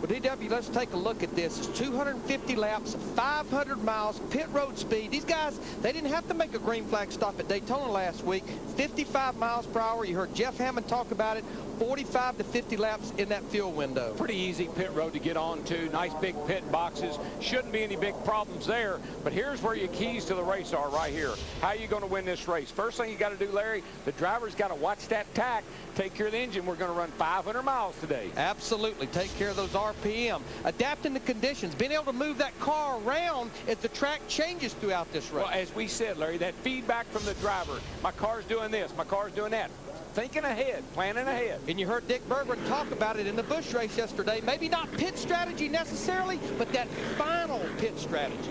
Well, DW, let's take a look at this. It's 250 laps, 500 miles, pit road speed. These guys, they didn't have to make a green flag stop at Daytona last week. 55 miles per hour. You heard Jeff Hammond talk about it. 45 to 50 laps in that fuel window. Pretty easy pit road to get on to. Nice big pit boxes. Shouldn't be any big problems there. But here's where your keys to the race are right here. How are you going to win this race? First thing you got to do, Larry, the driver's got to watch that tack, take care of the engine. We're going to run 500 miles today. Absolutely. Take care of those RPM. Adapting the conditions. Being able to move that car around as the track changes throughout this race. Well, as we said, Larry, that feedback from the driver. My car's doing this. My car's doing that. Thinking ahead, planning ahead. And you heard Dick Berggren talk about it in the Busch race yesterday. Maybe not pit strategy necessarily, but that final pit strategy.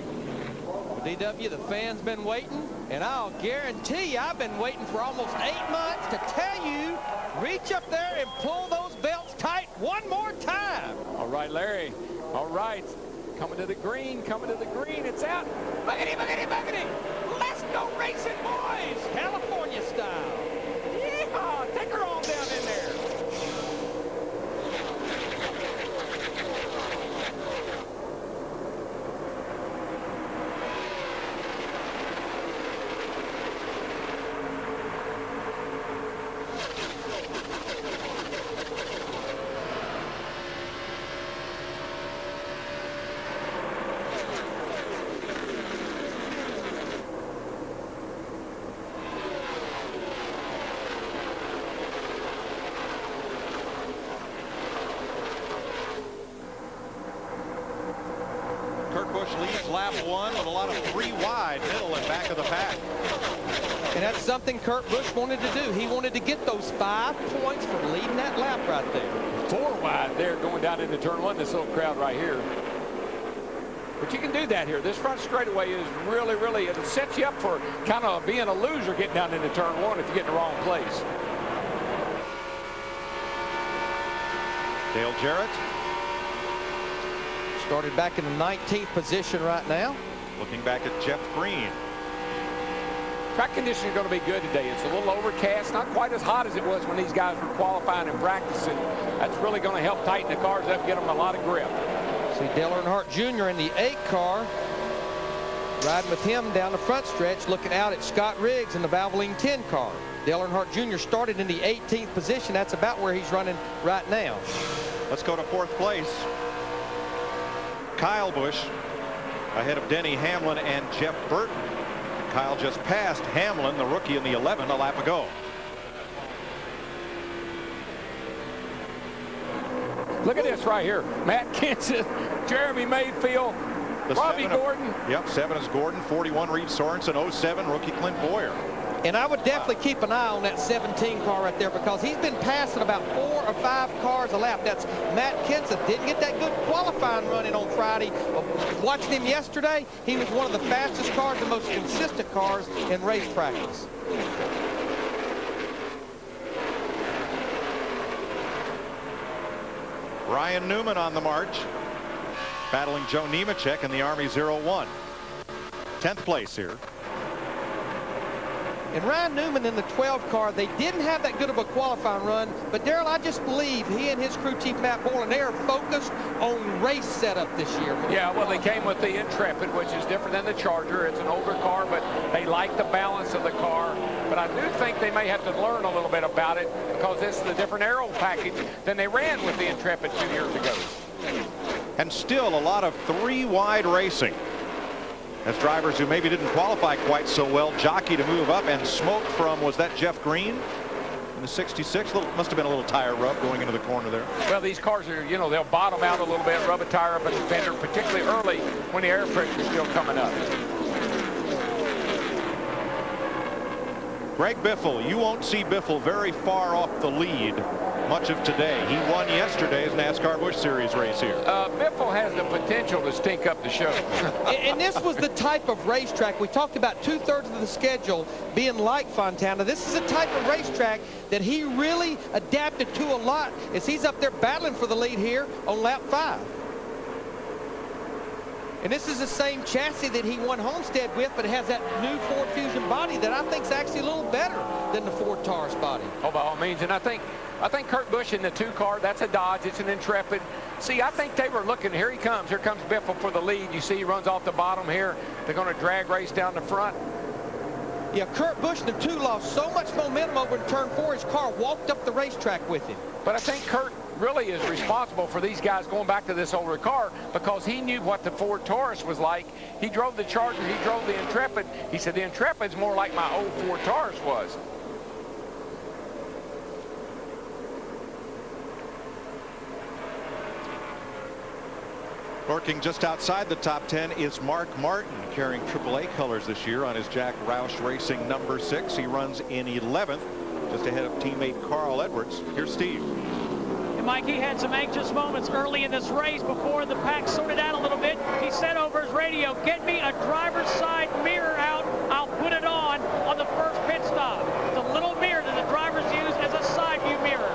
Well, DW, the fans been waiting, and I'll guarantee you I've been waiting for almost 8 months to tell you, reach up there and pull those belts tight one more time. All right, Larry. All right. Coming to the green, coming to the green. It's out. Buggity, buggity, buggity. Let's go racing, boys. California style. Yeehaw. Take her on down in there. Leads lap one with a lot of three wide, middle and back of the pack. And that's something Kurt Busch wanted to do. He wanted to get those 5 points for leading that lap right there. 4 wide there going down into turn one, this little crowd right here. But you can do that here. This front straightaway is really, it sets you up for kind of being a loser getting down into turn one if you get in the wrong place. Dale Jarrett. Started back in the 19th position right now. Looking back at Jeff Green. Track conditions are going to be good today. It's a little overcast, not quite as hot as it was when these guys were qualifying and practicing. That's really going to help tighten the cars up, get them a lot of grip. See Dale Earnhardt Jr. in the 8 car. Riding with him down the front stretch, looking out at Scott Riggs in the Valvoline 10 car. Dale Earnhardt Jr. started in the 18th position. That's about where he's running right now. Let's go to 4th place. Kyle Busch ahead of Denny Hamlin and Jeff Burton. Kyle just passed Hamlin, the rookie, in the 11 a lap ago. Look at this right here. Matt Kenseth, Jeremy Mayfield, Robbie Gordon. Yep, 7 is Gordon, 41 Reed Sorensen, 07 rookie Clint Boyer. And I would definitely keep an eye on that 17 car right there because he's been passing about 4 or 5 cars a lap. That's Matt Kenseth. Didn't get that good qualifying running on Friday. But watching him yesterday, he was one of the fastest cars, the most consistent cars in race practice. Ryan Newman on the march, battling Joe Nemechek in the Army 01. 10th place here. And Ryan Newman in the 12 car, they didn't have that good of a qualifying run, but Darrell, I just believe he and his crew chief Matt Boylan, they are focused on race setup this year. Yeah, well, they came with the Intrepid, which is different than the Charger. It's an older car, but they like the balance of the car. But I do think they may have to learn a little bit about it because this is a different aero package than they ran with the Intrepid 2 years ago. And still a lot of 3 wide racing. As drivers who maybe didn't qualify quite so well jockey to move up and smoke from, was that Jeff Green in the 66? Must have been a little tire rub going into the corner there. Well, these cars are, you know, they'll bottom out a little bit, rub a tire up in the fender, particularly early when the air pressure is still coming up. Greg Biffle, you won't see Biffle very far off the lead much of today. He won yesterday's NASCAR Busch Series race here. Biffle has the potential to stink up the show. And this was the type of racetrack. We talked about 2/3 of the schedule being like Fontana. This is a type of racetrack that he really adapted to a lot as he's up there battling for the lead here on lap 5. And this is the same chassis that he won Homestead with, but it has that new Ford Fusion body that I think is actually a little better than the Ford Taurus body. Oh, by all means. And I think I think Kurt Busch in the 2 car, that's a Dodge, it's an Intrepid. See, I think they were looking, here he comes Biffle for the lead. You see he runs off the bottom here. They're going to drag race down the front. Yeah, Kurt Busch in the 2 lost so much momentum over in turn 4, his car walked up the racetrack with him. But I think Kurt really is responsible for these guys going back to this older car because he knew what the Ford Taurus was like. He drove the Charger, he drove the Intrepid. He said the Intrepid's more like my old Ford Taurus was. Lurking just outside the top 10 is Mark Martin, carrying AAA colors this year on his Jack Roush Racing number 6. He runs in 11th, just ahead of teammate Carl Edwards. Here's Steve. And Mike, he had some anxious moments early in this race before the pack sorted out a little bit. He said over his radio, "Get me a driver's side mirror out. I'll put it on the first pit stop." It's a little mirror that the drivers use as a side view mirror.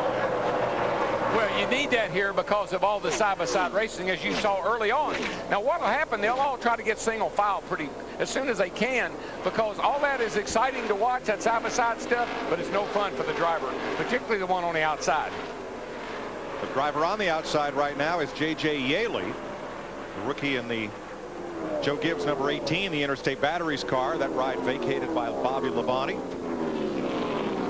Well, you need that here because of all the side-by-side racing as you saw early on. Now what will happen, they'll all try to get single file pretty as soon as they can because all that is exciting to watch, that side-by-side stuff, but it's no fun for the driver, particularly the one on the outside. The driver on the outside right now is J.J. Yaley, the rookie in the Joe Gibbs number 18, the Interstate Batteries car. That ride vacated by Bobby Labonte.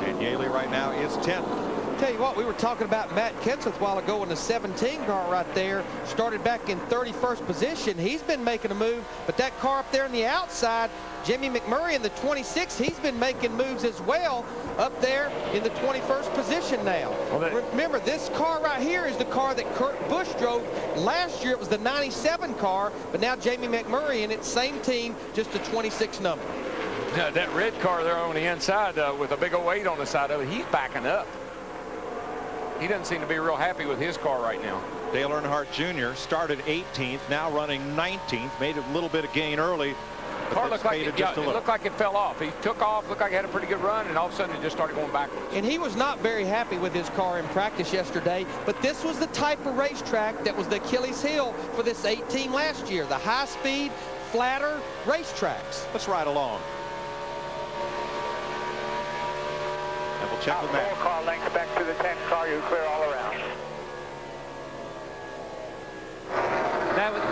And Yaley right now is 10th. Tell you what, we were talking about Matt Kenseth a while ago in the 17 car right there. Started back in 31st position. He's been making a move, but that car up there on the outside, Jimmy McMurray in the 26, he's been making moves as well up there in the 21st position now. Well, remember, this car right here is the car that Kurt Busch drove last year. It was the 97 car, but now Jamie McMurray in its same team, just a 26 number. Now, that red car there on the inside with a big old 8 on the side of it, he's backing up. He doesn't seem to be real happy with his car right now. Dale Earnhardt Jr. started 18th, now running 19th, made a little bit of gain early. The car looked like it looked like it fell off. He took off, looked like he had a pretty good run, and all of a sudden it just started going backwards. And he was not very happy with his car in practice yesterday, but this was the type of racetrack that was the Achilles heel for this 18 last year, the high-speed, flatter racetracks. Let's ride along. And we'll check with Matt. 4 car length back to the 10 car, you clear all around.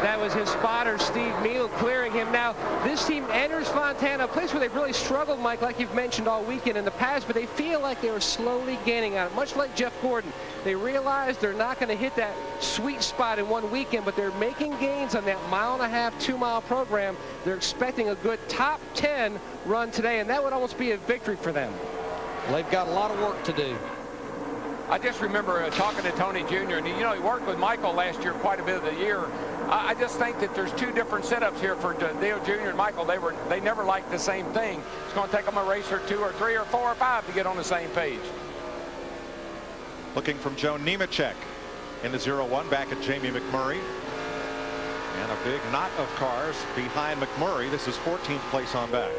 That was his spotter, Steve Meal, clearing him. Now, this team enters Fontana, a place where they've really struggled, Mike, like you've mentioned all weekend in the past, but they feel like they were slowly gaining on it, much like Jeff Gordon. They realize they're not going to hit that sweet spot in one weekend, but they're making gains on that 1.5-mile, 2-mile program. They're expecting a good top 10 run today, and that would almost be a victory for them. Well, they've got a lot of work to do. I just remember talking to Tony Jr. and he worked with Michael last year quite a bit of the year. I just think that there's 2 different setups here for Dale Jr. and Michael. They never liked the same thing. It's going to take them a race or 2 or 3 or 4 or 5 to get on the same page. Looking from Joe Nemechek in the 0-1 back at Jamie McMurray. And a big knot of cars behind McMurray. This is 14th place on back.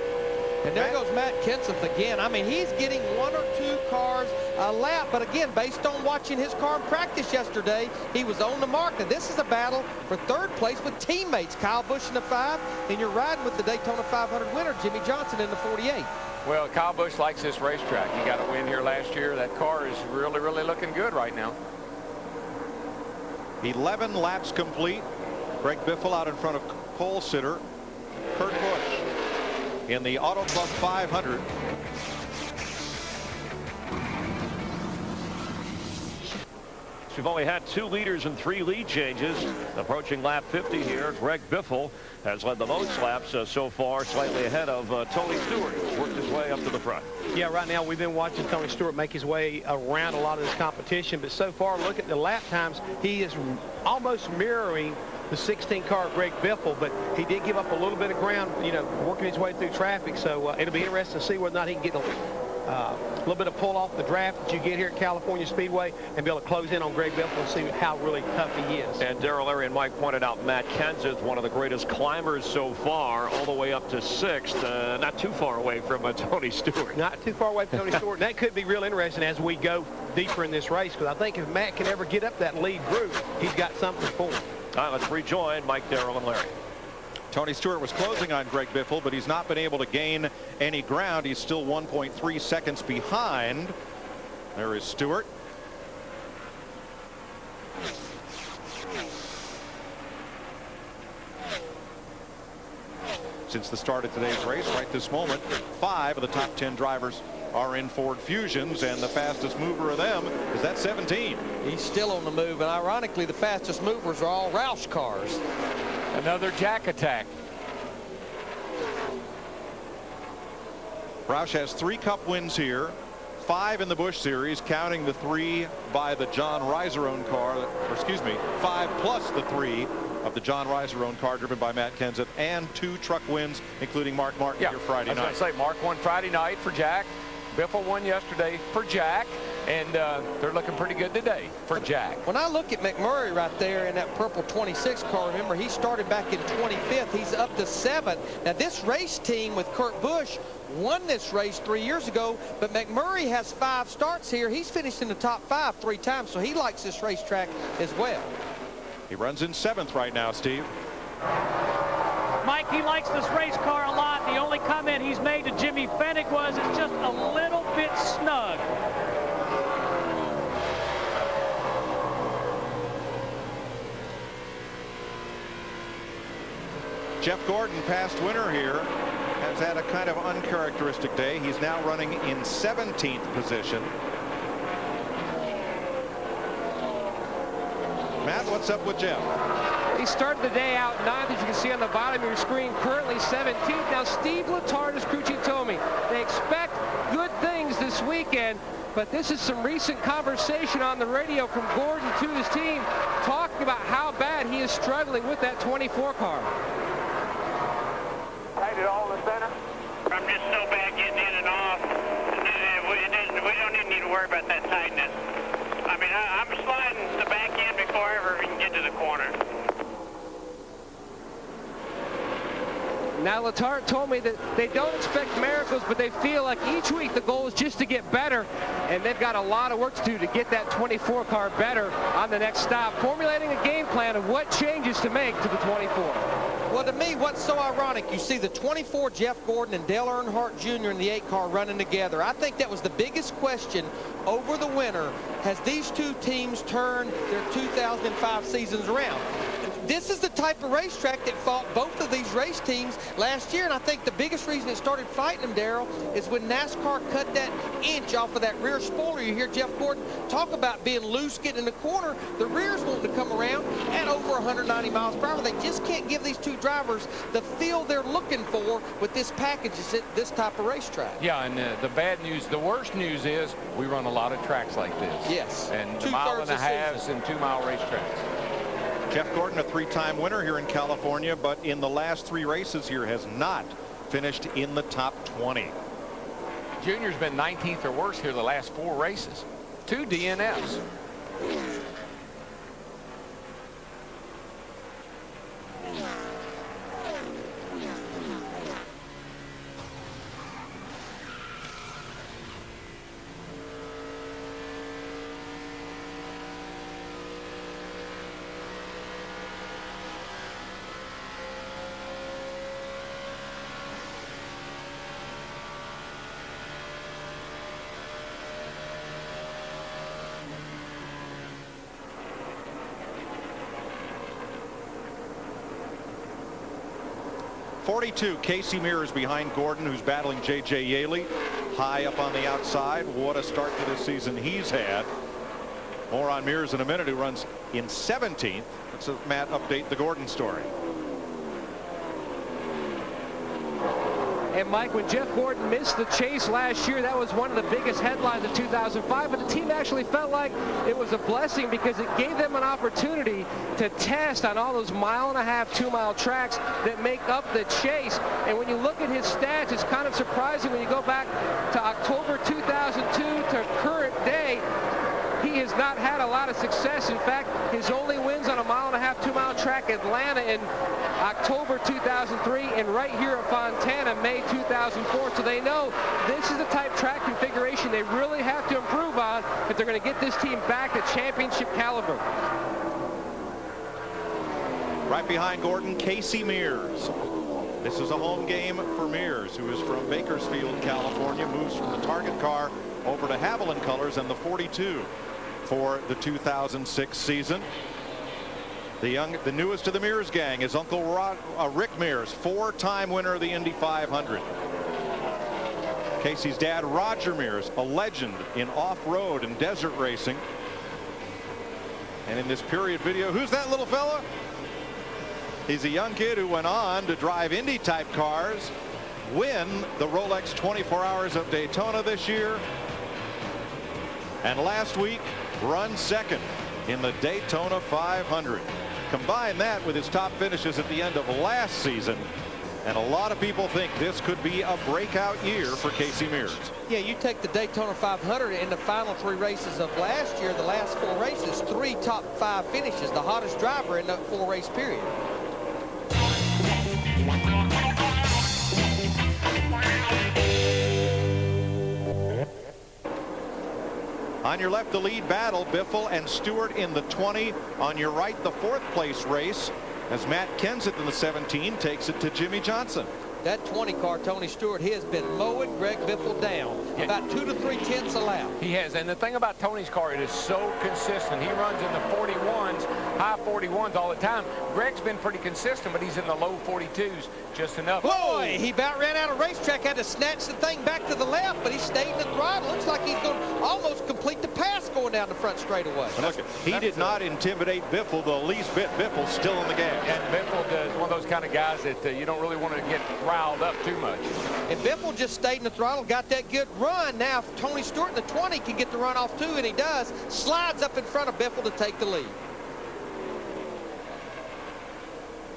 And there goes Matt Kenseth again. I mean, he's getting 1 or 2 cars a lap, but again, based on watching his car in practice yesterday, he was on the mark. And this is a battle for 3rd place with teammates. Kyle Busch in the 5, and you're riding with the Daytona 500 winner, Jimmy Johnson, in the 48. Well, Kyle Busch likes this racetrack. He got a win here last year. That car is really, really looking good right now. 11 laps complete. Greg Biffle out in front of pole sitter Kurt Busch in the Auto Club 500. We've only had 2 leaders and 3 lead changes. Approaching lap 50 here, Greg Biffle has led the most laps so far, slightly ahead of Tony Stewart, who's worked his way up to the front. Yeah, right now we've been watching Tony Stewart make his way around a lot of this competition, but so far, look at the lap times. He is almost mirroring the 16 car Greg Biffle, but he did give up a little bit of ground, working his way through traffic. So it'll be interesting to see whether or not he can get a little bit of pull off the draft that you get here at California Speedway and be able to close in on Greg Biffle and see how really tough he is. And Darrell, Larry, and Mike pointed out Matt Kenseth, one of the greatest climbers so far, all the way up to 6th, not too far away from Tony Stewart. Not too far away from Tony Stewart. And that could be real interesting as we go deeper in this race, because I think if Matt can ever get up that lead group, he's got something for him. All right, let's rejoin Mike, Darrell, and Larry. Tony Stewart was closing on Greg Biffle, but he's not been able to gain any ground. He's still 1.3 seconds behind. There is Stewart. Since the start of today's race, right this moment, 5 of the top 10 drivers are in Ford Fusions, and the fastest mover of them is that 17. He's still on the move, and ironically, the fastest movers are all Roush cars. Another Jack attack. Roush has 3 Cup wins here, 5 in the Busch Series, counting the 3 by the John Reiser-owned car, or excuse me, 5 plus the 3 of the John Reiser-owned car driven by Matt Kenseth, and 2 truck wins, including Mark Martin here Friday night. I was going to say, Mark won Friday night for Jack. Biffle won yesterday for Jack, and they're looking pretty good today for Jack. When I look at McMurray right there in that purple 26 car, remember he started back in 25th. He's up to 7th. Now this race team with Kurt Busch won this race 3 years ago, but McMurray has 5 starts here. He's finished in the top 5 3 times, so he likes this racetrack as well. He runs in 7th right now, Steve. Mike, he likes this race car a lot. The only comment he's made to Jimmy Fennick was it's just a little bit snug. Jeff Gordon, past winner here, has had a kind of uncharacteristic day. He's now running in 17th position. Matt, what's up with Jeff? He started the day out 9th, as you can see on the bottom of your screen, currently 17th. Now, Steve Letard's crew chief told me they expect good things this weekend, but this is some recent conversation on the radio from Gordon to his team, talking about how bad he is struggling with that 24 car. Tight it all in the center. I'm just so bad getting in and off. We don't even need to worry about that tightness. I mean, I'm sliding the back end before I ever even get to the corner. Now, Letard told me that they don't expect miracles, but they feel like each week the goal is just to get better, and they've got a lot of work to do to get that 24 car better on the next stop, formulating a game plan of what changes to make to the 24. Well, to me, what's so ironic, you see the 24 Jeff Gordon and Dale Earnhardt Jr. in the 8 car running together. I think that was the biggest question over the winter. Has these 2 teams turned their 2005 seasons around? This is the type of racetrack that fought both of these race teams last year, and I think the biggest reason it started fighting them, Darrell, is when NASCAR cut that inch off of that rear spoiler. You hear Jeff Gordon talk about being loose, getting in the corner. The rear's wanting to come around at over 190 miles per hour. They just can't give these 2 drivers the feel they're looking for with this package at this type of racetrack. Yeah, and the bad news, the worst news is we run a lot of tracks like this. Yes. And 2/3 mile and a of halves season. and 2-mile racetracks. Jeff Gordon, a 3-time winner here in California, but in the last 3 races here has not finished in the top 20. Junior's been 19th or worse here the last 4 races. 2 DNFs. .42, Casey Mears behind Gordon, who's battling J.J. Yaley high up on the outside. What a start to this season he's had. More on Mears in a minute, who runs in 17th. Let's have Matt update the Gordon story. And Mike, when Jeff Gordon missed the chase last year, that was one of the biggest headlines of 2005, but the team actually felt like it was a blessing because it gave them an opportunity to test on all those 1.5-mile, 2-mile tracks that make up the chase. And when you look at his stats, it's kind of surprising when you go back to October 2002 to current day. He has not had a lot of success. In fact, his only wins on a 1.5-mile, 2-mile track, Atlanta in October 2003, and right here at Fontana, May 2004. So they know this is the type track configuration they really have to improve on if they're going to get this team back to championship caliber. Right behind Gordon, Casey Mears. This is a home game for Mears, who is from Bakersfield, California, moves from the Target car over to Haviland colors and the 42. for the 2006 season. The newest of the Mears gang is Uncle Rick Mears, 4-time winner of the Indy 500. Casey's dad, Roger Mears, a legend in off-road and desert racing. And in this period video, who's that little fella? He's a young kid who went on to drive Indy type cars, win the Rolex 24 Hours of Daytona this year, and last week run second in the Daytona 500. Combine that with his top finishes at the end of last season, and a lot of people think this could be a breakout year for Casey Mears. Yeah, you take the Daytona 500 in the final 3 races of last year, the last 4 races, 3 top 5 finishes, the hottest driver in that 4-race period. On your left, the lead battle, Biffle and Stewart in the 20. On your right, the 4th place race, as Matt Kenseth in the 17 takes it to Jimmy Johnson. That 20 car, Tony Stewart, he has been mowing Greg Biffle down. Yeah. About 2 to 3 tenths a lap. He has, and the thing about Tony's car, it is so consistent. He runs in the 41s, high 41s all the time. Greg's been pretty consistent, but he's in the low 42s just enough. Boy, he about ran out of racetrack, had to snatch the thing back to the left, but he stayed in the throttle. Looks like he's going to almost complete the pass going down the front straightaway. Look, he did not intimidate Biffle the least bit. Biffle's still in the gas. And Biffle is one of those kind of guys that you don't really want to get riled up too much. And Biffle just stayed in the throttle, got that good run. Now if Tony Stewart in the 20 can get the run off too, and he does, slides up in front of Biffle to take the lead.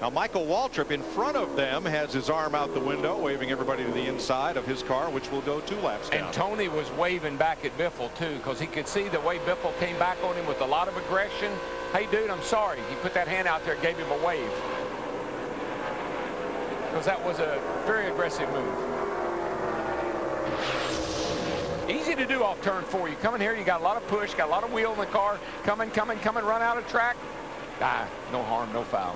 Now Michael Waltrip in front of them has his arm out the window, waving everybody to the inside of his car, which will go 2 laps down. And Tony was waving back at Biffle too, because he could see the way Biffle came back on him with a lot of aggression. Hey dude, I'm sorry. He put that hand out there, gave him a wave, because that was a very aggressive move. Easy to do off turn 4. You come in here, you got a lot of push, got a lot of wheel in the car. Come in, run out of track. No harm, no foul.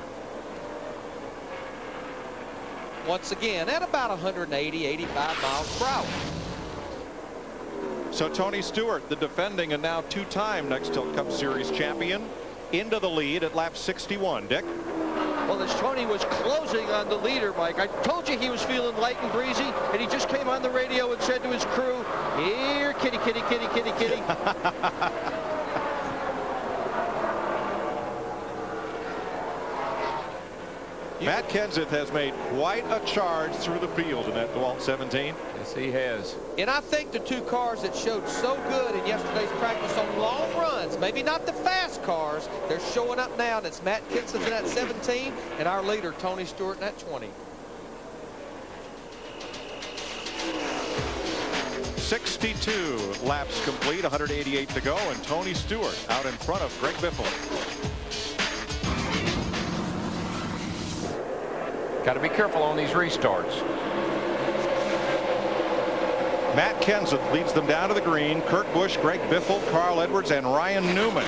Once again, at about 180, 85 miles per hour. So Tony Stewart, the defending and now 2-time Nextel Cup Series champion, into the lead at lap 61. Dick? Well, as Tony was closing on the leader, Mike, I told you he was feeling light and breezy, and he just came on the radio and said to his crew, "Here, kitty, kitty, kitty, kitty, kitty." Matt Kenseth has made quite a charge through the field in that DeWalt 17. Yes, he has. And I think the 2 cars that showed so good in yesterday's practice on long runs, maybe not the fast cars, they're showing up now. And it's Matt Kenseth in that 17 and our leader, Tony Stewart, in that 20. 62 laps complete, 188 to go, and Tony Stewart out in front of Greg Biffle. Got to be careful on these restarts. Matt Kenseth leads them down to the green. Kurt Busch, Greg Biffle, Carl Edwards, and Ryan Newman.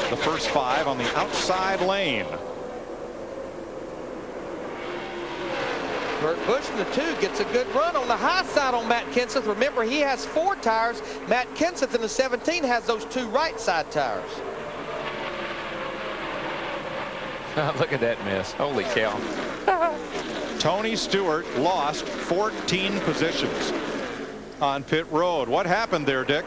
The first 5 on the outside lane. Kurt Busch in the 2 gets a good run on the high side on Matt Kenseth. Remember, he has 4 tires. Matt Kenseth in the 17 has those 2 right side tires. Look at that mess. Holy cow. Tony Stewart lost 14 positions on pit road. What happened there, Dick?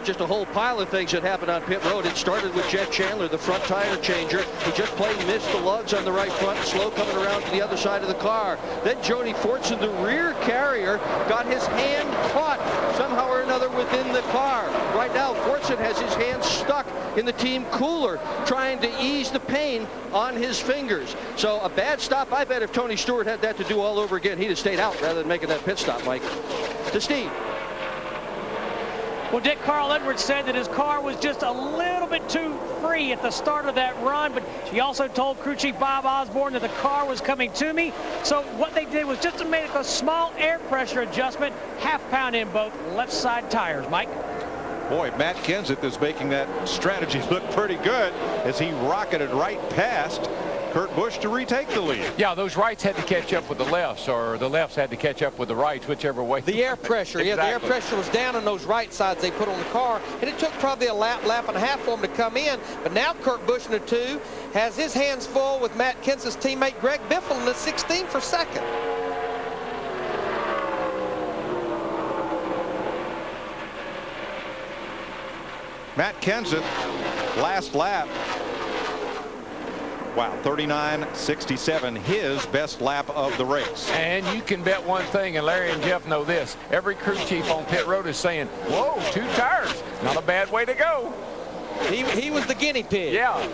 Just a whole pile of things that happened on pit road. It started with Jeff Chandler, the front tire changer. He just plain missed the lugs on the right front, slow coming around to the other side of the car. Then Jody Fortson, the rear carrier, got his hand caught somehow or another within the car. Right now, Fortson has his hand stuck in the team cooler, trying to ease the pain on his fingers. So a bad stop. I bet if Tony Stewart had that to do all over again, he'd have stayed out rather than making that pit stop, Mike. To Steve. Well, Dick, Carl Edwards said that his car was just a little bit too free at the start of that run, but he also told crew chief Bob Osborne that the car was coming to me. So what they did was just to make a small air pressure adjustment, half-pound in both left side tires. Mike? Boy, Matt Kenseth is making that strategy look pretty good as he rocketed right past Kurt Busch to retake the lead. Yeah, those rights had to catch up with the lefts, or the lefts had to catch up with the rights, whichever way. The air pressure, exactly. Yeah, the air pressure was down on those right sides they put on the car, and it took probably a lap and a half for them to come in. But now Kurt Busch in the 2 has his hands full with Matt Kenseth's teammate Greg Biffle in the 16 for second. Matt Kenseth, last lap. Wow, 39.67, his best lap of the race. And you can bet one thing, and Larry and Jeff know this. Every crew chief on pit road is saying, whoa, 2 tires. Not a bad way to go. He was the guinea pig. Yeah.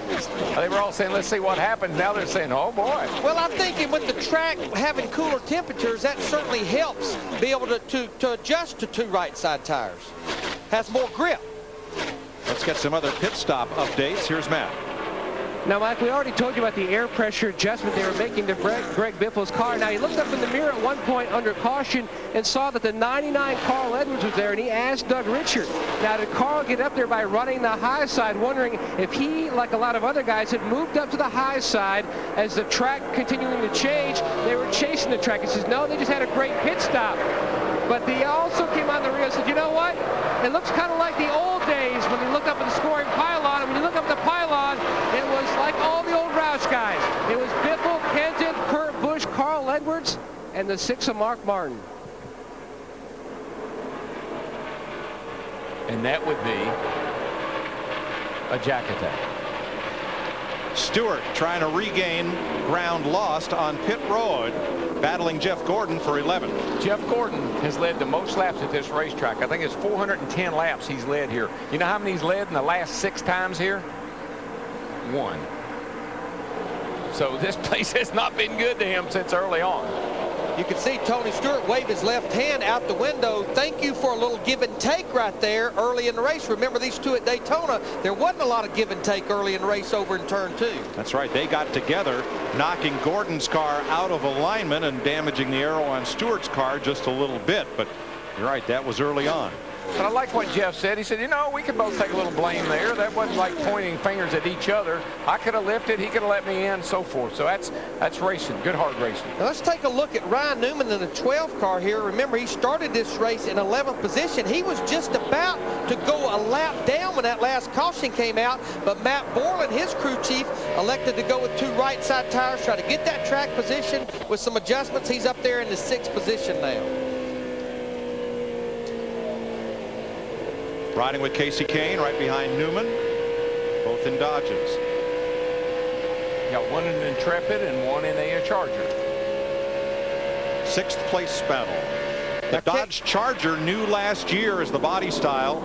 They were all saying, let's see what happens. Now they're saying, oh, boy. Well, I'm thinking with the track having cooler temperatures, that certainly helps be able to adjust to 2 right side tires. Has more grip. Let's get some other pit stop updates. Here's Matt. Now, Mike, we already told you about the air pressure adjustment they were making to Greg Biffle's car. Now, he looked up in the mirror at one point under caution and saw that the 99 Carl Edwards was there, and he asked Doug Richard. Now, did Carl get up there by running the high side, wondering if he, like a lot of other guys, had moved up to the high side as the track continuing to change? They were chasing the track. He says, no, they just had a great pit stop. But they also came on the reel and said, you know what? It looks kind of like the old days when you look up at the scoring pylon. And when you look up at the pylon, it was like all the old Roush guys. It was Biffle, Kenseth, Kurt Busch, Carl Edwards, and the 6 of Mark Martin. And that would be a jack attack. Stewart trying to regain ground lost on pit road, battling Jeff Gordon for 11. Jeff Gordon has led the most laps at this racetrack. I think it's 410 laps he's led here. You know how many he's led in the last 6 times here? 1. So this place has not been good to him since early on. You can see Tony Stewart wave his left hand out the window. Thank you for a little give and take right there early in the race. Remember these 2 at Daytona, there wasn't a lot of give and take early in the race over in turn 2. That's right. They got together, knocking Gordon's car out of alignment and damaging the aero on Stewart's car just a little bit. But you're right, that was early on. But I like what Jeff said. He said, you know, we could both take a little blame there. That wasn't like pointing fingers at each other. I could have lifted, he could have let me in, so forth. So that's racing, good hard racing. Now let's take a look at Ryan Newman in the 12 car here. Remember, he started this race in 11th position. He was just about to go a lap down when that last caution came out, but Matt Borland, his crew chief, elected to go with 2 right side tires, try to get that track position with some adjustments. He's up there in the 6th position now. Riding with Casey Kane right behind Newman, both in Dodges. Got one in an Intrepid and one in a Charger. 6th place battle. The Dodge Charger, new last year as the body style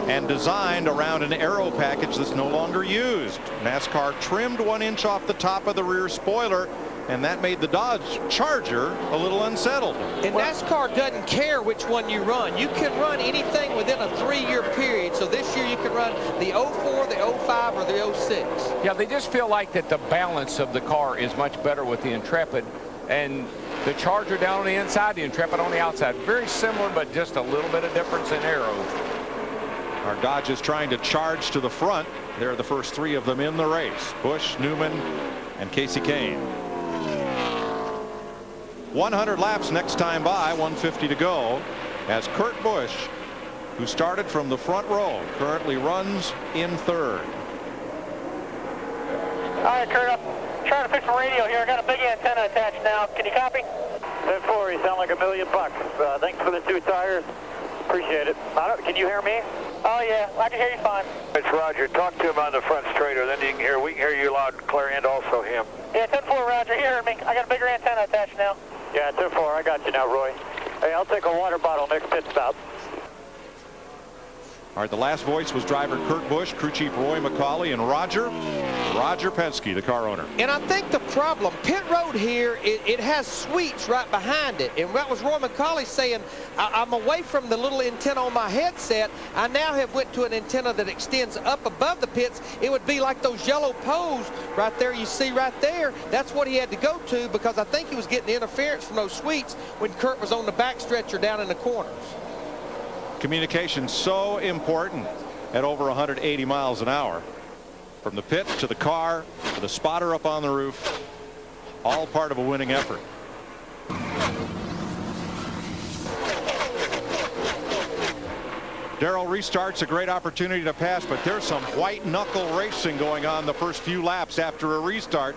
and designed around an aero package that's no longer used. NASCAR trimmed 1 inch off the top of the rear spoiler, and that made the Dodge Charger a little unsettled. And NASCAR doesn't care which one you run. You can run anything within a 3-year period. So this year you can run the 04, the 05, or the 06. Yeah, they just feel like that the balance of the car is much better with the Intrepid, and the Charger down on the inside, the Intrepid on the outside. Very similar, but just a little bit of difference in aero. Our Dodge is trying to charge to the front. They're the first 3 of them in the race. Busch, Newman, and Casey Kane. 100 laps next time by, 150 to go, as Kurt Busch, who started from the front row, currently runs in 3rd. All right, Kurt, I'm trying to fix my radio here. I got a big antenna attached now. Can you copy? 10-4, you sound like $1 million. Thanks for the 2 tires. Appreciate it. Can you hear me? Oh, yeah, I can hear you fine. It's Roger. Talk to him on the front straighter, then you can hear. We can hear you loud and clear, and also him. Yeah, 10-4, Roger. You heard me. I got a bigger antenna attached now. Yeah, 10-4. I got you now, Roy. Hey, I'll take a water bottle next pit stop. All right, the last voice was driver Kurt Busch, crew chief Roy McCauley, and Roger Penske, the car owner. And I think the problem, pit road here, it has suites right behind it. And that was Roy McCauley saying, I'm away from the little antenna on my headset. I now have went to an antenna that extends up above the pits. It would be like those yellow poles right there you see right there. That's what he had to go to, because I think he was getting interference from those suites when Kurt was on the back stretcher down in the corners. Communication so important at over 180 miles an hour. From the pit to the car to the spotter up on the roof, all part of a winning effort. Darrell, restart's a great opportunity to pass, but there's some white knuckle racing going on the first few laps after a restart.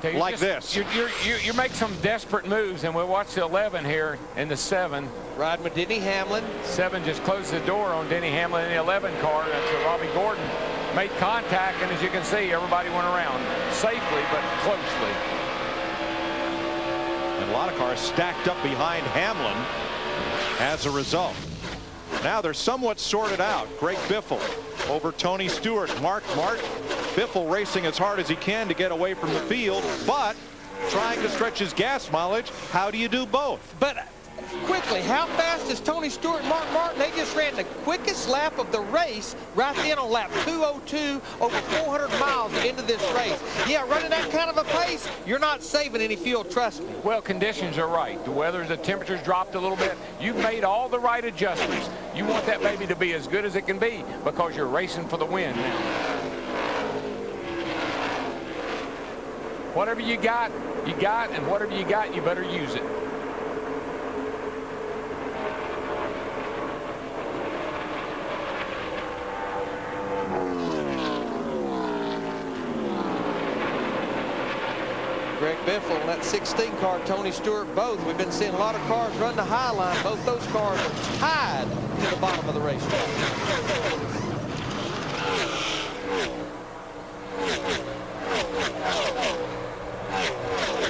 Like this. You make some desperate moves, and we'll watch the 11 here in the 7. Riding with Denny Hamlin. 7 just closed the door on Denny Hamlin in the 11 car. That's where Robbie Gordon made contact, and as you can see, everybody went around safely but closely. And a lot of cars stacked up behind Hamlin as a result. Now they're somewhat sorted out. Greg Biffle over Tony Stewart. Mark Martin. Biffle racing as hard as he can to get away from the field, but trying to stretch his gas mileage. How do you do both? But quickly, how fast is Tony Stewart and Mark Martin? They just ran the quickest lap of the race right then on lap 202, over 400 miles into this race. Yeah, running that kind of a pace, you're not saving any fuel, trust me. Well, conditions are right. The weather, the temperatures dropped a little bit. You've made all the right adjustments. You want that baby to be as good as it can be because you're racing for the win now. Whatever you got, and whatever you got, you better use it. Greg Biffle and that 16 car, Tony Stewart, both. We've been seeing a lot of cars run the high line. Both those cars are tied to the bottom of the racetrack.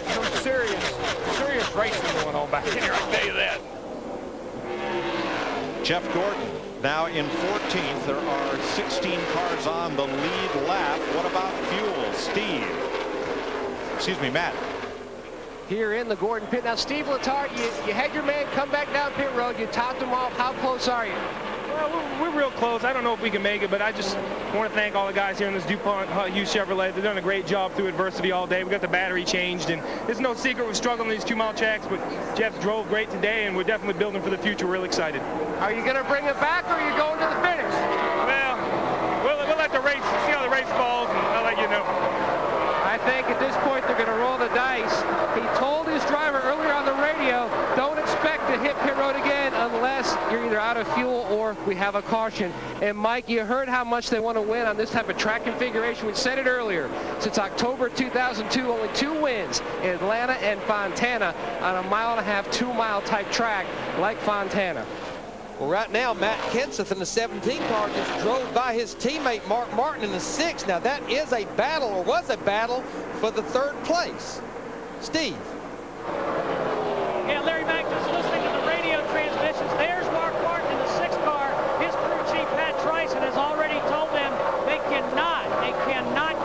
Some serious racing going on back here, I'll tell you that. Jeff Gordon now in 14th. There are 16 cars on the lead lap. What about fuel, Steve? Excuse me, Matt. Here in the Gordon pit. Now, Steve Letarte, you had your man come back down pit road. You topped him off. How close are you? Well, we're real close. I don't know if we can make it, but I just want to thank all the guys here in this DuPont Hughes Chevrolet. They've done a great job through adversity all day. We got the battery changed, and it's no secret we're struggling on these 2-mile tracks, but Jeff drove great today, and we're definitely building for the future. We're real excited. Are you going to bring it back, or are you going to the finish? Well, we'll let the race, see how the race falls, and I'll let you know. I think at this point they're going to roll the dice. He told his driver earlier on the radio, don't expect to hit pit road again unless you're either out of fuel or we have a caution. And Mike, you heard how much they want to win on this type of track configuration. We said it earlier. Since October 2002, only 2 wins in Atlanta and Fontana on a 1.5-mile, 2-mile type track like Fontana. Well, right now, Matt Kenseth in the 17 car just drove by his teammate Mark Martin in the 6. Now, that is a battle, or was a battle, for the 3rd place. Steve. Yeah, Larry Mack just listening to the radio transmissions. There's Mark Martin in the 6 car. His crew chief, Pat Tryson, has already told them they cannot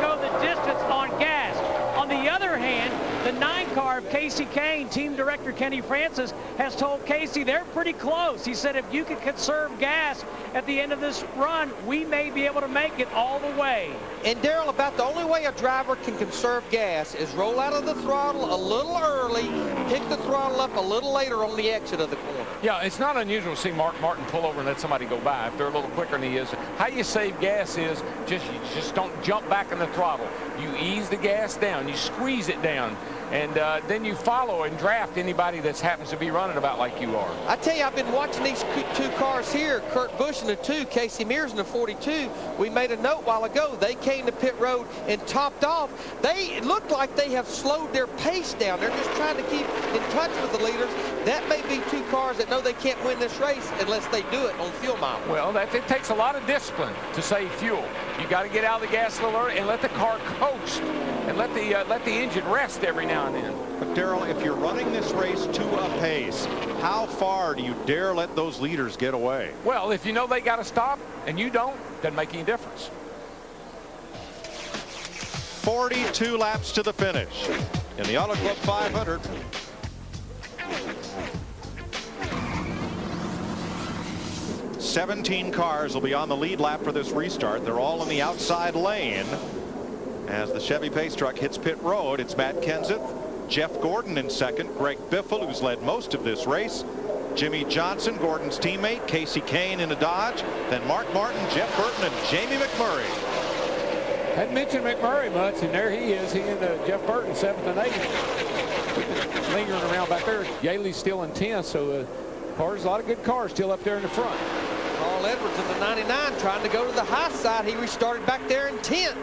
go the distance on gas. On the other hand, the 9 car of Casey Kane, team director Kenny Francis, has told Casey they're pretty close. He said if you can conserve gas at the end of this run, we may be able to make it all the way. And Darrell, about the only way a driver can conserve gas is roll out of the throttle a little early, pick the throttle up a little later on the exit of the corner. Yeah, it's not unusual to see Mark Martin pull over and let somebody go by if they're a little quicker than he is. How you save gas is you just don't jump back in the throttle. You ease the gas down, you squeeze it down, and then you follow and draft anybody that happens to be running about like you are. I tell you, I've been watching these 2 cars here, Kurt Busch in the 2, Casey Mears in the 42. We made a note a while ago. They came to pit road and topped off. They look like they have slowed their pace down. They're just trying to keep in touch with the leaders. That may be 2 cars that know they can't win this race unless they do it on fuel mileage. Well, it takes a lot of discipline to save fuel. You got to get out of the gas a little early and let the car coast and let the engine rest every now and then. But Darrell, if you're running this race to a pace, how far do you dare let those leaders get away? Well, if you know they got to stop and you don't, doesn't make any difference. 42 laps to the finish in the Auto Club 500. "17 cars will be on the lead lap for this restart. They're all in the outside lane. As the Chevy Pace truck hits pit road, it's Matt Kenseth, Jeff Gordon in second, Greg Biffle, who's led most of this race, Jimmy Johnson, Gordon's teammate, Casey Kane in a Dodge, then Mark Martin, Jeff Burton, and Jamie McMurray. Hadn't mentioned McMurray much, and there he is. He and Jeff Burton, 7th and 8th. Lingering around back there. Yaley's still in 10th, so cars, a lot of good cars still up there in the front. Carl Edwards in the 99 trying to go to the high side. He restarted back there in 10th.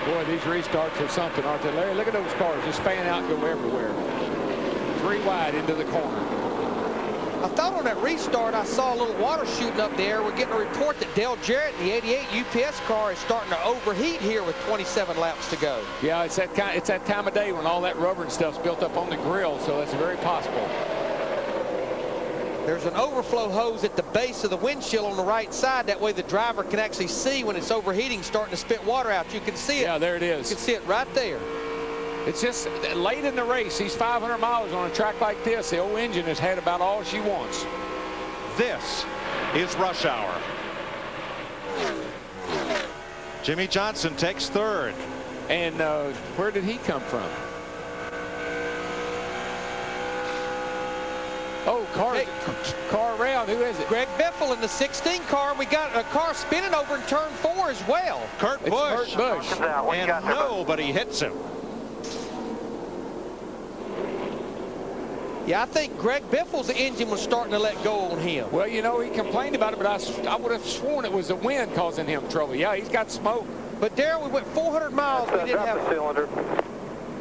Boy, these restarts are something, aren't they, Larry? Look at those cars just fan out and go everywhere. 3 wide into the corner. I thought on that restart I saw a little water shooting up there. We're getting a report that Dale Jarrett, the 88 UPS car, is starting to overheat here with 27 laps to go. Yeah, it's that time of day when all that rubber and stuff's built up on the grill, so that's very possible. There's an overflow hose at the base of the windshield on the right side. That way the driver can actually see when it's overheating, starting to spit water out. You can see it. Yeah, there it is. You can see it right there. It's just late in the race. He's 500 miles on a track like this. The old engine has had about all she wants. This is rush hour. Jimmy Johnson takes 3rd. And where did he come from? Oh, car around. Who is it? Greg Biffle in the 16 car. We got a car spinning over in turn 4 as well. Kurt Busch. And nobody hits him. Yeah, I think Greg Biffle's engine was starting to let go on him. Well, you know, he complained about it, but I would have sworn it was the wind causing him trouble. Yeah, he's got smoke. But Darryl, we went 400 miles.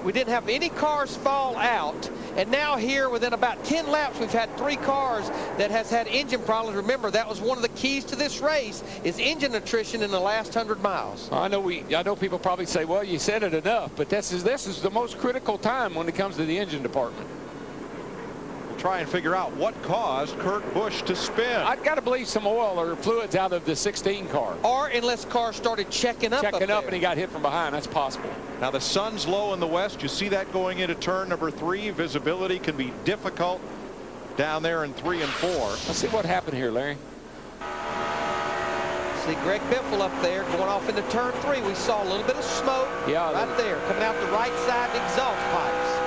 We didn't have any cars fall out. And now here, within about 10 laps, we've had 3 cars that has had engine problems. Remember, that was one of the keys to this race, is engine attrition in the last 100 miles. I know people probably say, well, you said it enough, but this is the most critical time when it comes to the engine department. Try and figure out what caused Kurt Busch to spin. I've got to believe some oil or fluids out of the 16 car. Or unless cars started checking up and he got hit from behind. That's possible. Now the sun's low in the west. You see that going into turn number 3. Visibility can be difficult down there in 3 and 4. Let's see what happened here, Larry. See Greg Biffle up there going off into turn 3. We saw a little bit of smoke right there coming out the right side exhaust pipes.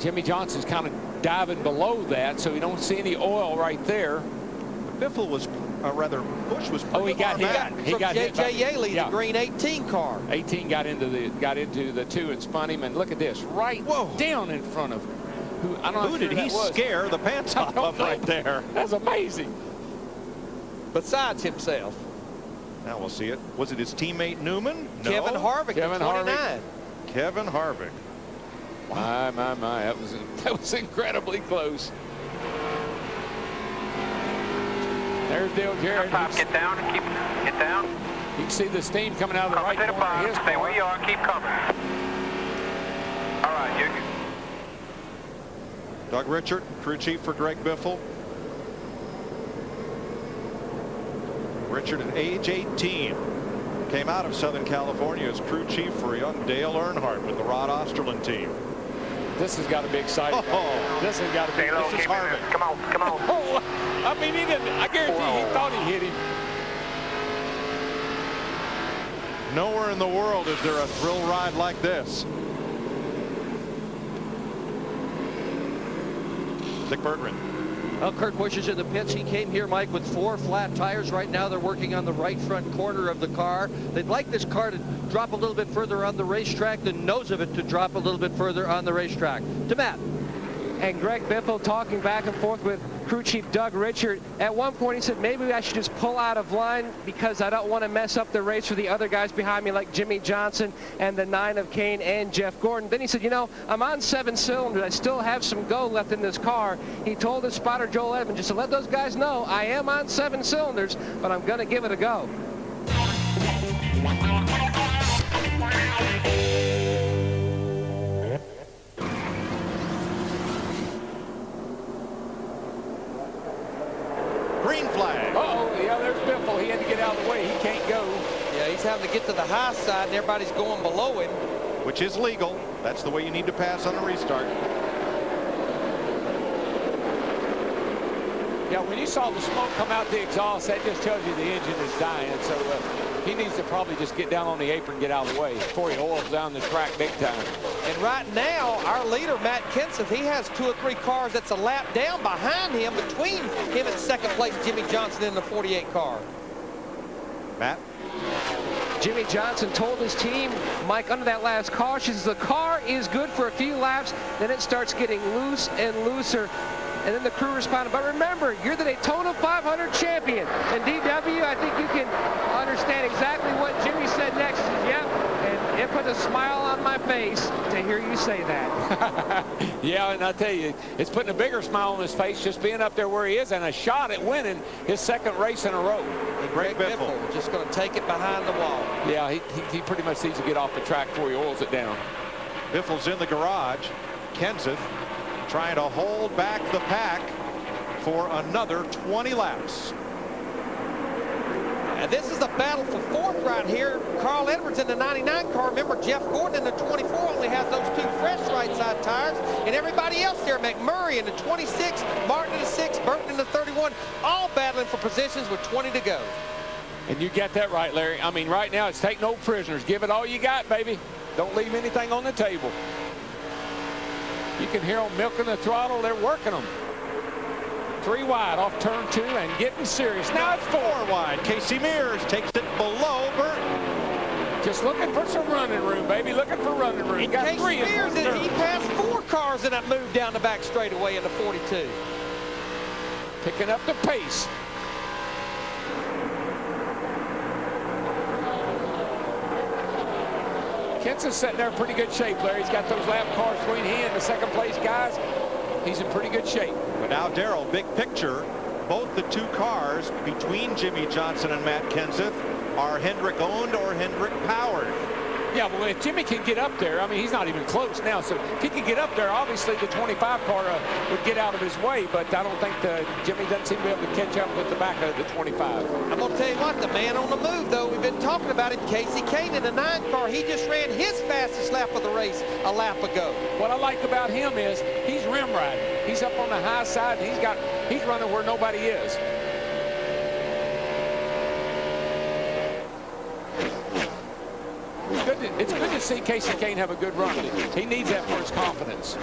Jimmy Johnson's kind of diving below that, so we don't see any oil right there. Biffle was, Busch was. Oh, he got hit. He got hit. J.J. Yaley, the green 18 car. 18 got into the 2 and spun him, and look at this, right down in front of who? I don't know who did he scare the pants off of right there? That's amazing. Besides himself. Now we'll see it. Was it his teammate Newman? No. Kevin Harvick, Kevin 29. Kevin Harvick. My, that was incredibly close. There's Dale Jarrett. Get down, get down. You can see the steam coming out of the right corner of his car. Stay where you are, keep coming. All right, you. Doug Richard, crew chief for Greg Biffle. Richard at age 18 came out of Southern California as crew chief for young Dale Earnhardt with the Rod Osterlund team. This has got to be exciting. This has got to be. This is Harvick. Come on, come on. Oh, I mean, he didn't. I guarantee he thought he hit him. Nowhere in the world is there a thrill ride like this. Dick Bertrand. Well, Kurt Busch is in the pits. He came here, Mike, with 4 flat tires. Right now they're working on the right front corner of the car. They'd like this car to drop a little bit further on the racetrack, the nose of it to drop a little bit further on the racetrack. To Matt. And Greg Biffle talking back and forth with crew chief Doug Richard. At one point he said, maybe I should just pull out of line because I don't want to mess up the race for the other guys behind me like Jimmy Johnson and the 9 of Kane and Jeff Gordon. Then he said, you know, I'm on 7 cylinders. I still have some go left in this car. He told his spotter Joel Edmonds just to let those guys know I am on 7 cylinders, but I'm going to give it a go. Green flag. Uh-oh, yeah, there's Biffle. He had to get out of the way. He can't go. Yeah, he's having to get to the high side, and everybody's going below him. Which is legal. That's the way you need to pass on a restart. Yeah, when you saw the smoke come out the exhaust, that just tells you the engine is dying. So He needs to probably just get down on the apron and get out of the way before he oils down the track big time. And right now, our leader, Matt Kenseth, he has 2 or 3 cars that's a lap down behind him, between him and second place Jimmy Johnson in the 48 car. Matt? Jimmy Johnson told his team, Mike, under that last caution, the car is good for a few laps, then it starts getting loose and looser. And then the crew responded, but remember, you're the Daytona 500 champion. And DW, I think you can understand exactly what Jimmy said next. Yep, and it put a smile on my face to hear you say that. Yeah, and I tell you, it's putting a bigger smile on his face just being up there where he is, and a shot at winning his 2nd race in a row. And Greg Biffle just going to take it behind the wall. Yeah, he pretty much needs to get off the track before he oils it down. Biffle's in the garage. Kenseth trying to hold back the pack for another 20 laps. And this is a battle for 4th right here. Carl Edwards in the 99 car. Remember, Jeff Gordon in the 24 only has those 2 fresh right side tires. And everybody else there, McMurray in the 26, Martin in the 6, Burton in the 31, all battling for positions with 20 to go. And you got that right, Larry. I mean, right now it's take no prisoners. Give it all you got, baby. Don't leave anything on the table. You can hear them milking the throttle. They're working them. 3 wide off turn 2 and getting serious. Now it's 4 wide. Casey Mears takes it below Burton. Just looking for some running room, baby. Looking for running room. And Got Casey 3 Mears, he passed 4 cars in that move down the back straightaway in the 42. Picking up the pace. Kenseth's sitting there in pretty good shape, Larry. He's got those lap cars between he and the 2nd place guys. He's in pretty good shape. But now, Darrell, big picture, both the 2 cars between Jimmy Johnson and Matt Kenseth are Hendrick owned or Hendrick powered. Yeah, well, if Jimmy can get up there, I mean, he's not even close now. So if he can get up there, obviously the 25 car would get out of his way. But I don't think Jimmy doesn't seem to be able to catch up with the back of the 25. I'm going to tell you what, the man on the move, though, we've been talking about it, Casey Kane in the 9 car. He just ran his fastest lap of the race a lap ago. What I like about him is he's rim riding. He's up on the high side, and he's running where nobody is. It's good to see Casey Kane have a good run. He needs that for his confidence.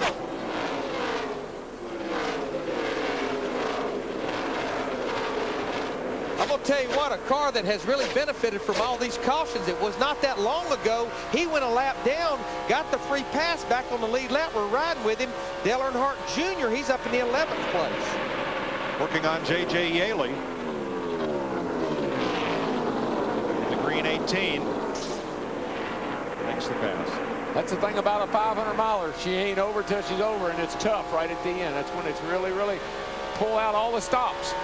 I'm going to tell you what, a car that has really benefited from all these cautions. It was not that long ago. He went a lap down, got the free pass back on the lead lap. We're riding with him. Dale Earnhardt Jr., he's up in the 11th place. Working on J.J. Yaley. The green 18. Makes the pass. That's the thing about a 500 miler. She ain't over till she's over, and it's tough right at the end. That's when it's really, really pull out all the stops.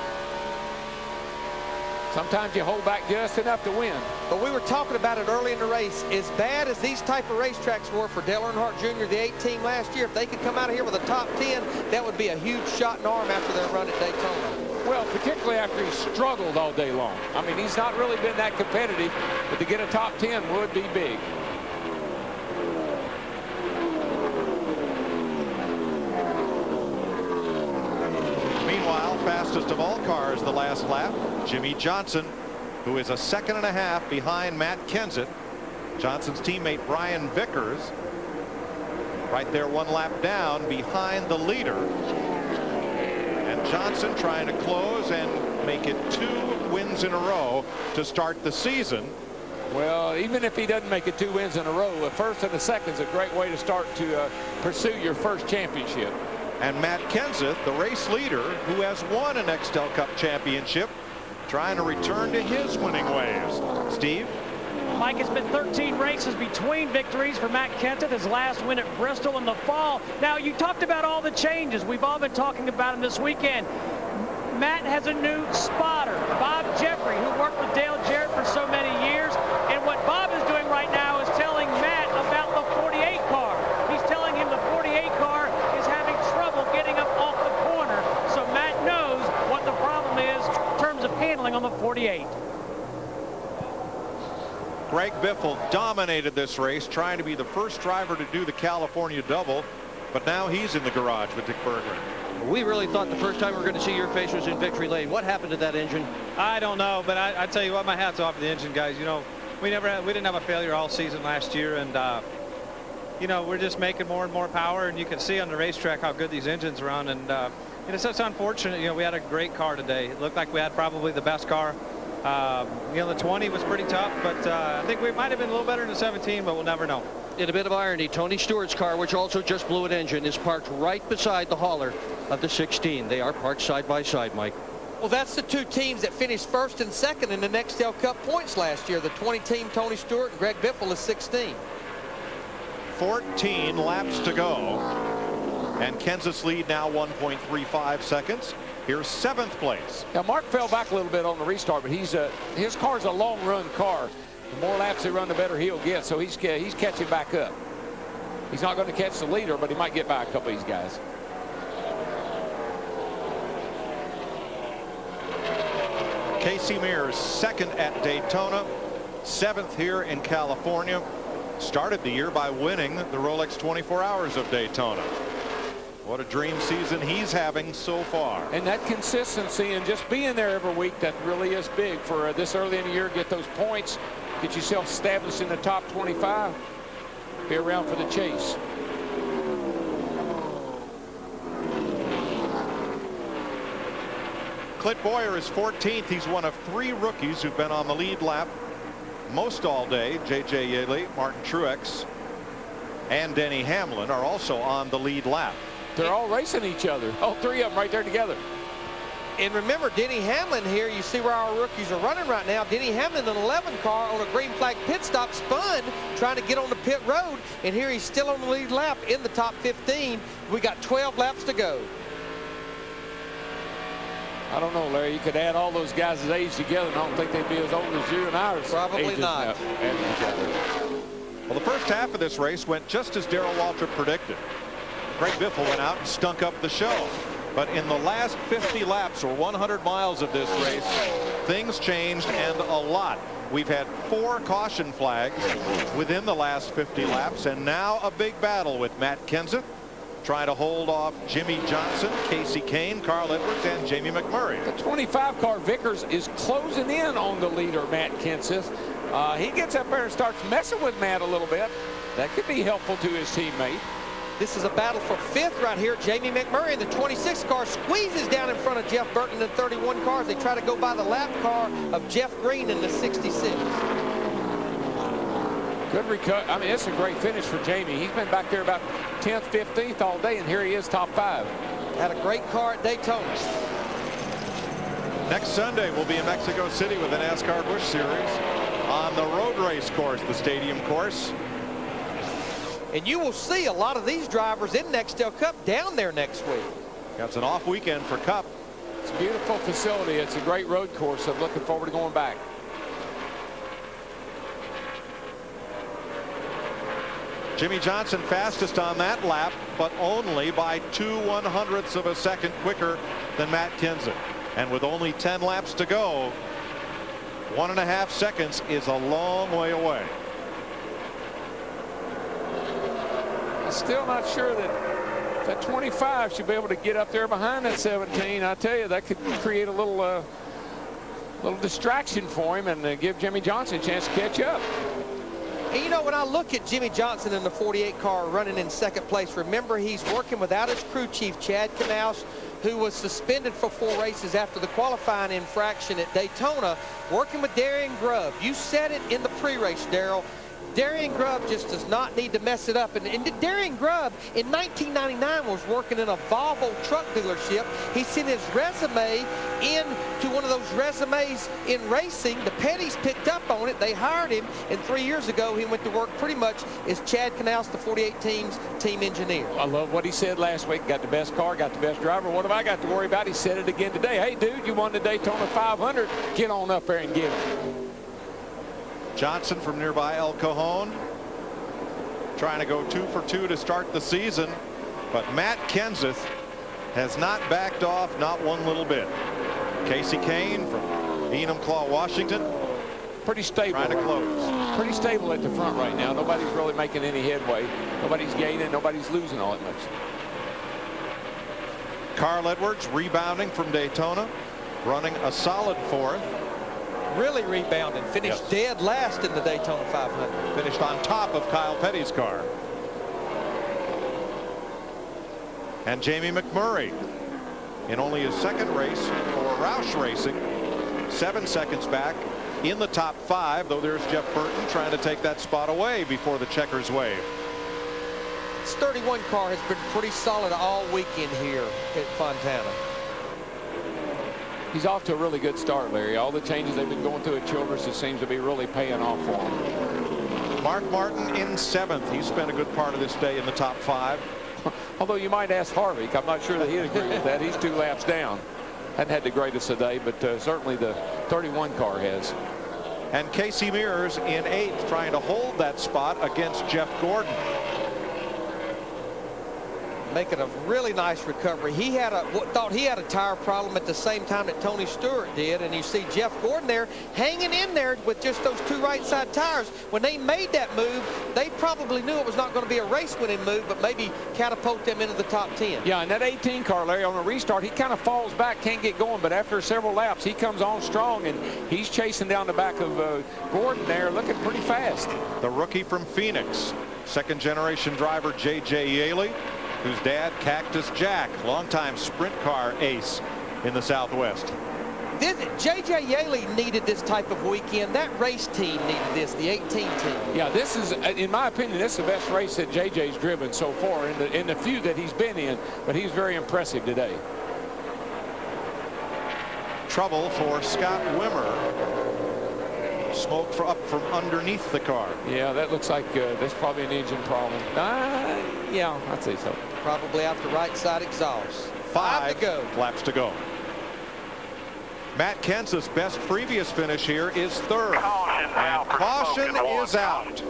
Sometimes you hold back just enough to win. But we were talking about it early in the race. As bad as these type of racetracks were for Dale Earnhardt Jr., the 18 last year, if they could come out of here with a top 10, that would be a huge shot in the arm after their run at Daytona. Well, particularly after he struggled all day long. I mean, he's not really been that competitive, but to get a top 10 would be big. Meanwhile, fastest of all cars the last lap, Jimmy Johnson, who is a 2.5 seconds behind Matt Kenseth. Johnson's teammate Brian Vickers right there 1 lap down behind the leader. And Johnson trying to close and make it 2 wins in a row to start the season. Well, even if he doesn't make it 2 wins in a row, the 1st and the 2nd is a great way to start to pursue your first championship. And Matt Kenseth, the race leader, who has won a Nextel Cup championship, trying to return to his winning ways. Steve? Mike, it's been 13 races between victories for Matt Kenseth, his last win at Bristol in the fall. Now, you talked about all the changes. We've all been talking about him this weekend. Matt has a new spotter, Bob Jeffrey, who worked with Dale Jarrett for so many years. And what Bob is doing right now is telling Matt about the 48 car. He's telling him the 48 car is having trouble getting up off the corner. So Matt knows what the problem is in terms of handling on the 48. Greg Biffle dominated this race, trying to be the first driver to do the California double. but now he's in the garage with Dick Berggren. We really thought the first time we were going to see your face was in victory lane. What happened to that engine? I don't know, but I tell you what, my hat's off to the engine guys. You know, we didn't have a failure all season last year, and you know, we're just making more and more power, and you can see on the racetrack how good these engines run. And it's just unfortunate. You know, we had a great car today. It looked like we had probably the best car. You know, the 20 was pretty tough, but I think we might have been a little better in the 17, but we'll never know. In a bit of irony, Tony Stewart's car, which also just blew an engine, is parked right beside the hauler of the 16. They are parked side by side, Mike. Well, that's the two teams that finished first and second in the Nextel Cup points last year. The 20 team, Tony Stewart and Greg Biffle, is 16. 14 laps to go. And Kansas lead now 1.35 seconds. Here's 7th place. Now, Mark fell back a little bit on the restart, but his car's a long-run car. The more laps they run, the better he'll get, so he's catching back up. He's not going to catch the leader, but he might get by a couple of these guys. Casey Mears, 2nd at Daytona, 7th here in California. Started the year by winning the Rolex 24 Hours of Daytona. What a dream season he's having so far. And that consistency and just being there every week, that really is big for this early in the year. Get those points, get yourself established in the top 25, be around for the chase. Clint Boyer is 14th. He's one of 3 rookies who've been on the lead lap most all day. J.J. Yaley, Martin Truex, and Denny Hamlin are also on the lead lap. They're all racing each other. All 3 of them right there together. And remember, Denny Hamlin here, you see where our rookies are running right now. Denny Hamlin, an 11 car on a green flag pit stop, spun trying to get on the pit road, and here he's still on the lead lap in the top 15. We got 12 laps to go. I don't know, Larry. You could add all those guys' age together, and I don't think they'd be as old as you and ours. Probably not. Well, the first half of this race went just as Darrell Waltrip predicted. Greg Biffle went out and stunk up the show. But in the last 50 laps, or 100 miles of this race, things changed, and a lot. We've had 4 caution flags within the last 50 laps, and now a big battle with Matt Kenseth trying to hold off Jimmy Johnson, Casey Kane, Carl Edwards, and Jamie McMurray. The 25 car Vickers is closing in on the leader, Matt Kenseth. He gets up there and starts messing with Matt a little bit. That could be helpful to his teammate. This is a battle for 5th right here. Jamie McMurray in the 26 car squeezes down in front of Jeff Burton in 31 cars. They try to go by the lap car of Jeff Green in the 66. Good recovery. I mean, it's a great finish for Jamie. He's been back there about 10th, 15th all day, and here he is top 5. Had a great car at Daytona. Next Sunday, we'll be in Mexico City with the NASCAR Busch Series on the road race course, the stadium course. And you will see a lot of these drivers in Nextel Cup down there next week. That's an off weekend for Cup. It's a beautiful facility. It's a great road course. I'm looking forward to going back. Jimmy Johnson fastest on that lap, but only by 2/100ths of a second quicker than Matt Kenseth. And with only 10 laps to go, 1.5 seconds is a long way away. I'm still not sure that 25 should be able to get up there behind that 17. I tell you, that could create a little distraction for him and give Jimmy Johnson a chance to catch up. And you know, when I look at Jimmy Johnson in the 48 car running in 2nd place, remember he's working without his crew chief, Chad Knaus, who was suspended for 4 races after the qualifying infraction at Daytona, working with Darian Grubb. You said it in the pre-race, Darrell. Darian Grubb just does not need to mess it up. And Darian Grubb in 1999 was working in a Volvo truck dealership. He sent his resume in to one of those resumes in racing. The Petties picked up on it. They hired him. And 3 years ago, he went to work pretty much as Chad Knaus, the 48 team's team engineer. I love what he said last week. Got the best car, got the best driver. What have I got to worry about? He said it again today. Hey, dude, you won the Daytona 500. Get on up there and get it. Johnson from nearby El Cajon trying to go 2 for 2 to start the season, but Matt Kenseth has not backed off, not one little bit. Casey Kane from Enumclaw, Washington, pretty stable, trying to close. pretty stable at the front right now. Nobody's really making any headway. Nobody's gaining. Nobody's losing all that much. Carl Edwards rebounding from Daytona, running a solid 4th. Really rebounding. Finished dead last in the Daytona 500. Finished on top of Kyle Petty's car. And Jamie McMurray in only his 2nd race for Roush Racing, 7 seconds back in the top 5, though there's Jeff Burton trying to take that spot away before the checkers wave. This 31 car has been pretty solid all weekend here at Fontana. He's off to a really good start, Larry. All the changes they've been going through at Childress, it seems to be really paying off for him. Mark Martin in 7th. He spent a good part of this day in the top 5. Although you might ask Harvick, I'm not sure that he'd agree with that. He's 2 laps down. Hadn't had the greatest of day, but certainly the 31 car has. And Casey Mears in 8th, trying to hold that spot against Jeff Gordon. Making a really nice recovery. He had thought he had a tire problem at the same time that Tony Stewart did, and you see Jeff Gordon there hanging in there with just those 2 right side tires. When they made that move, they probably knew it was not going to be a race-winning move, but maybe catapult them into the top 10. Yeah, and that 18 car, Larry, on a restart, he kind of falls back, can't get going, but after several laps, he comes on strong, and he's chasing down the back of Gordon there, looking pretty fast. The rookie from Phoenix, 2nd-generation driver J.J. Yaley, whose dad, Cactus Jack, longtime sprint car ace in the Southwest. J.J. Yaley needed this type of weekend. That race team needed this, the 18 team. Yeah, this is, in my opinion, this is the best race that J.J.'s driven so far in the few that he's been in, but he's very impressive today. Trouble for Scott Wimmer. Smoke up from underneath the car. Yeah, that looks like that's probably an engine problem. Yeah, I'd say so. Probably out the right side exhaust. 5 to go. Laps to go. Matt Kenseth's best previous finish here is 3rd. And caution is out.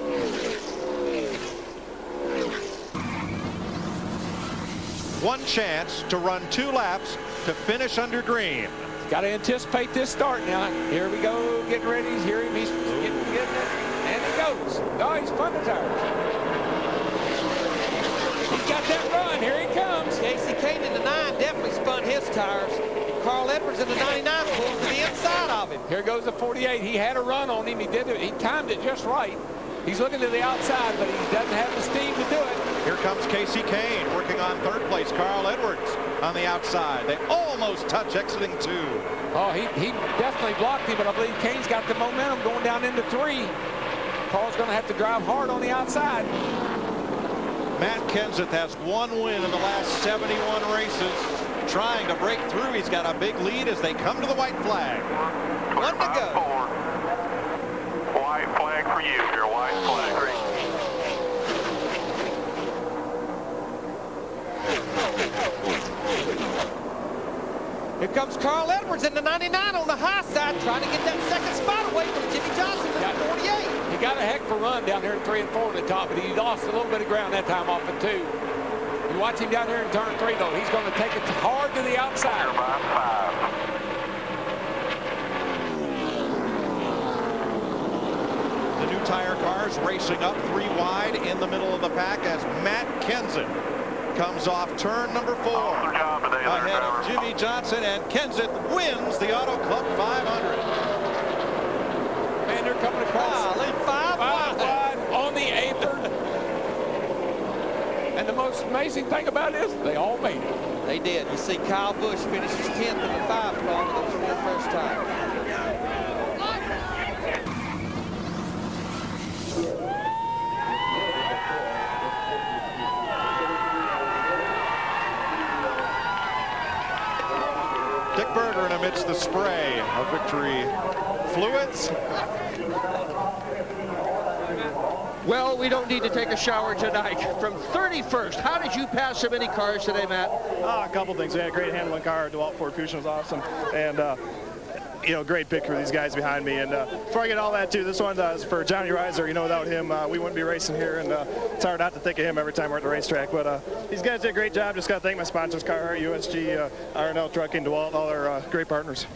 One chance to run 2 laps to finish under green. Got to anticipate this start now. Here we go, getting ready. Hear him, he's getting it, and he goes. Oh, he's spun the tires. He's got that run. Here he comes. Casey Kane in the 9 definitely spun his tires. Carl Edwards in the 99 pulled to the inside of him. Here goes the 48. He had a run on him. He did it. He timed it just right. He's looking to the outside, but he doesn't have the steam to do it. Here comes Casey Kane working on 3rd place. Carl Edwards on the outside. They almost touch exiting 2. Oh, he definitely blocked him, but I believe Kane's got the momentum going down into 3. Carl's going to have to drive hard on the outside. Matt Kenseth has 1 win in the last 71 races. Trying to break through. He's got a big lead as they come to the white flag. 1 to go. White flag for you. Your white flag. Here comes Carl Edwards in the 99 on the high side, trying to get that 2nd spot away from Jimmy Johnson in the 48. He got a heck of a run down here in 3 and 4 at the top, but he lost a little bit of ground that time off of 2. You watch him down here in turn 3, though. He's going to take it hard to the outside. The new tire cars racing up 3 wide in the middle of the pack as Matt Kenseth comes off turn number 4 ahead of Jimmy Johnson, and Kenseth wins the Auto Club 500. Man, they're coming across. 5 wide on the 8th. And the most amazing thing about it is they all made it. They did. You see Kyle Busch finishes 10th in the 5 car for the 1st time. Dick Berggren amidst the spray of victory fluids. Well, we don't need to take a shower tonight. From 31st, how did you pass so many cars today, Matt? A couple things. We had a great handling car. DeWalt Ford Fusion was awesome. And, you know, great pick for these guys behind me. And before I get all that, too, this one is for Johnny Reiser. You know, without him, we wouldn't be racing here. And it's hard not to think of him every time we're at the racetrack. But these guys did a great job. Just got to thank my sponsors, Carhartt, USG, R&L Trucking, DeWalt, all our great partners.